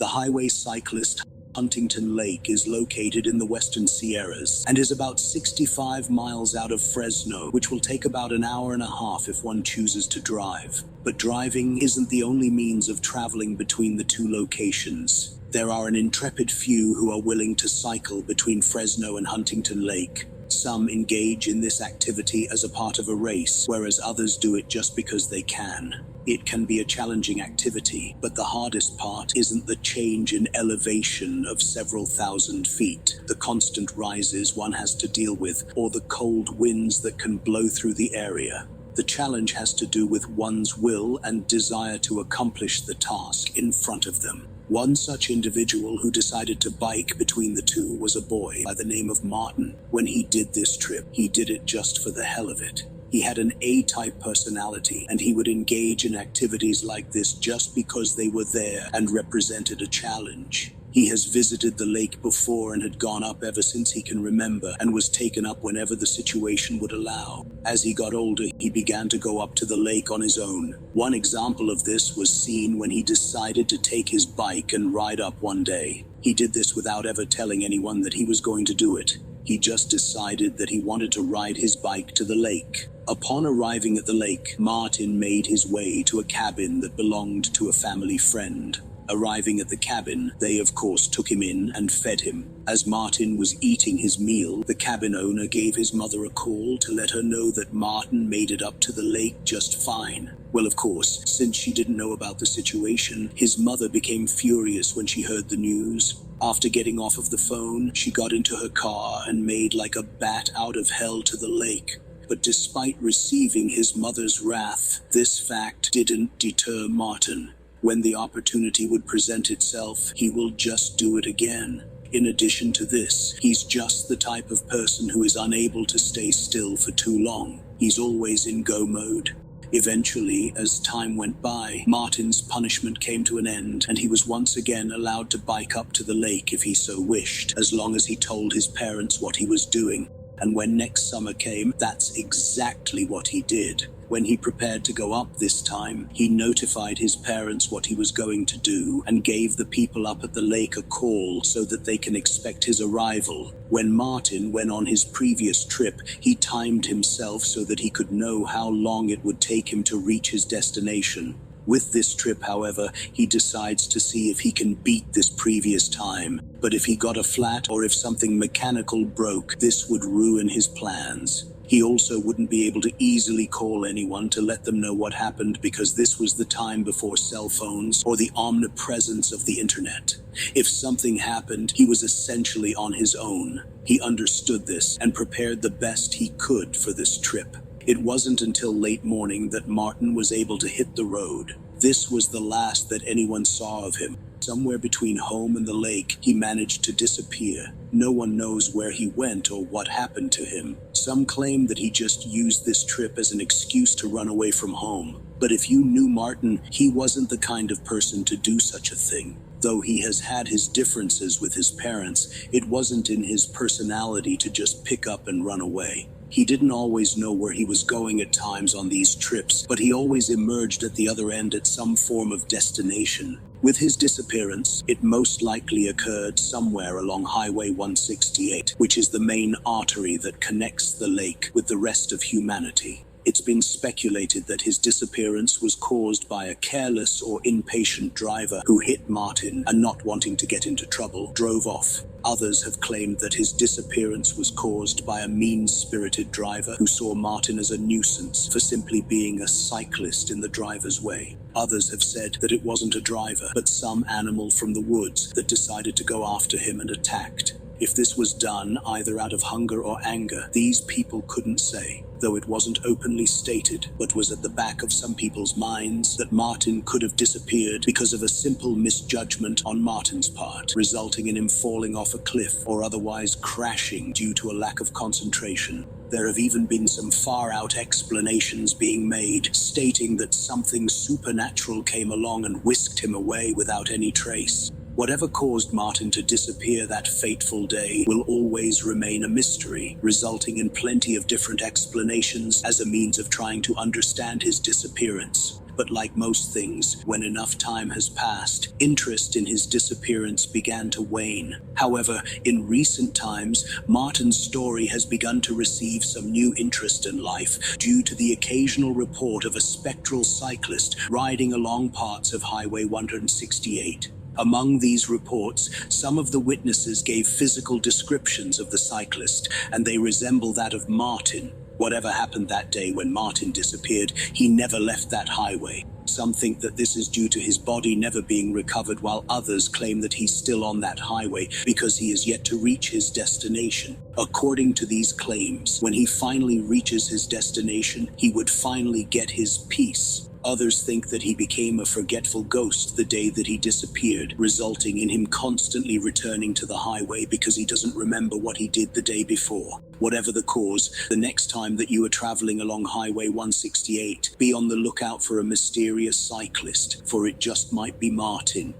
The Highway Cyclist Huntington Lake is located in the Western Sierras and is about 65 miles out of Fresno, which will take about an hour and a half if one chooses to drive. But driving isn't the only means of traveling between the two locations. There are an intrepid few who are willing to cycle between Fresno and Huntington Lake. Some engage in this activity as a part of a race, whereas others do it just because they can. It can be a challenging activity, but the hardest part isn't the change in elevation of several thousand feet, the constant rises one has to deal with, or the cold winds that can blow through the area. The challenge has to do with one's will and desire to accomplish the task in front of them. One such individual who decided to bike between the two was a boy by the name of Martin. When he did this trip, he did it just for the hell of it. He had an A-type personality, and he would engage in activities like this just because they were there and represented a challenge. He has visited the lake before and had gone up ever since he can remember, and was taken up whenever the situation would allow. As he got older, he began to go up to the lake on his own. One example of this was seen when he decided to take his bike and ride up one day. He did this without ever telling anyone that he was going to do it. He just decided that he wanted to ride his bike to the lake. Upon arriving at the lake, Martin made his way to a cabin that belonged to a family friend. Arriving at the cabin, they of course took him in and fed him. As Martin was eating his meal, the cabin owner gave his mother a call to let her know that Martin made it up to the lake just fine. Well, of course, since she didn't know about the situation, his mother became furious when she heard the news. After getting off of the phone, she got into her car and made like a bat out of hell to the lake. But despite receiving his mother's wrath, this fact didn't deter Martin. When the opportunity would present itself, he will just do it again. In addition to this, he's just the type of person who is unable to stay still for too long. He's always in go mode. Eventually, as time went by, Martin's punishment came to an end, and he was once again allowed to bike up to the lake if he so wished, as long as he told his parents what he was doing. And when next summer came, that's exactly what he did. When he prepared to go up this time, he notified his parents what he was going to do and gave the people up at the lake a call so that they can expect his arrival. When Martin went on his previous trip, he timed himself so that he could know how long it would take him to reach his destination. With this trip, however, he decides to see if he can beat this previous time. But if he got a flat or if something mechanical broke, this would ruin his plans. He also wouldn't be able to easily call anyone to let them know what happened because this was the time before cell phones or the omnipresence of the internet. If something happened, he was essentially on his own. He understood this and prepared the best he could for this trip. It wasn't until late morning that Martin was able to hit the road. This was the last that anyone saw of him. Somewhere between home and the lake, he managed to disappear. No one knows where he went or what happened to him. Some claim that he just used this trip as an excuse to run away from home. But if you knew Martin, he wasn't the kind of person to do such a thing. Though he has had his differences with his parents, it wasn't in his personality to just pick up and run away. He didn't always know where he was going at times on these trips, but he always emerged at the other end at some form of destination. With his disappearance, it most likely occurred somewhere along Highway 168, which is the main artery that connects the lake with the rest of humanity. It's been speculated that his disappearance was caused by a careless or impatient driver who hit Martin and, not wanting to get into trouble, drove off. Others have claimed that his disappearance was caused by a mean-spirited driver who saw Martin as a nuisance for simply being a cyclist in the driver's way. Others have said that it wasn't a driver, but some animal from the woods that decided to go after him and attacked. If this was done either out of hunger or anger, these people couldn't say, though it wasn't openly stated, but was at the back of some people's minds that Martin could have disappeared because of a simple misjudgment on Martin's part, resulting in him falling off a cliff or otherwise crashing due to a lack of concentration. There have even been some far-out explanations being made, stating that something supernatural came along and whisked him away without any trace. Whatever caused Martin to disappear that fateful day will always remain a mystery, resulting in plenty of different explanations as a means of trying to understand his disappearance. But like most things, when enough time has passed, interest in his disappearance began to wane. However, in recent times, Martin's story has begun to receive some new interest in life due to the occasional report of a spectral cyclist riding along parts of Highway 168. Among these reports, some of the witnesses gave physical descriptions of the cyclist, and they resemble that of Martin. Whatever happened that day when Martin disappeared, he never left that highway. Some think that this is due to his body never being recovered, while others claim that he's still on that highway because he is yet to reach his destination. According to these claims, when he finally reaches his destination, he would finally get his peace. Others think that he became a forgetful ghost the day that he disappeared, resulting in him constantly returning to the highway because he doesn't remember what he did the day before. Whatever the cause, the next time that you are traveling along Highway 168, be on the lookout for a mysterious cyclist, for it just might be Martin.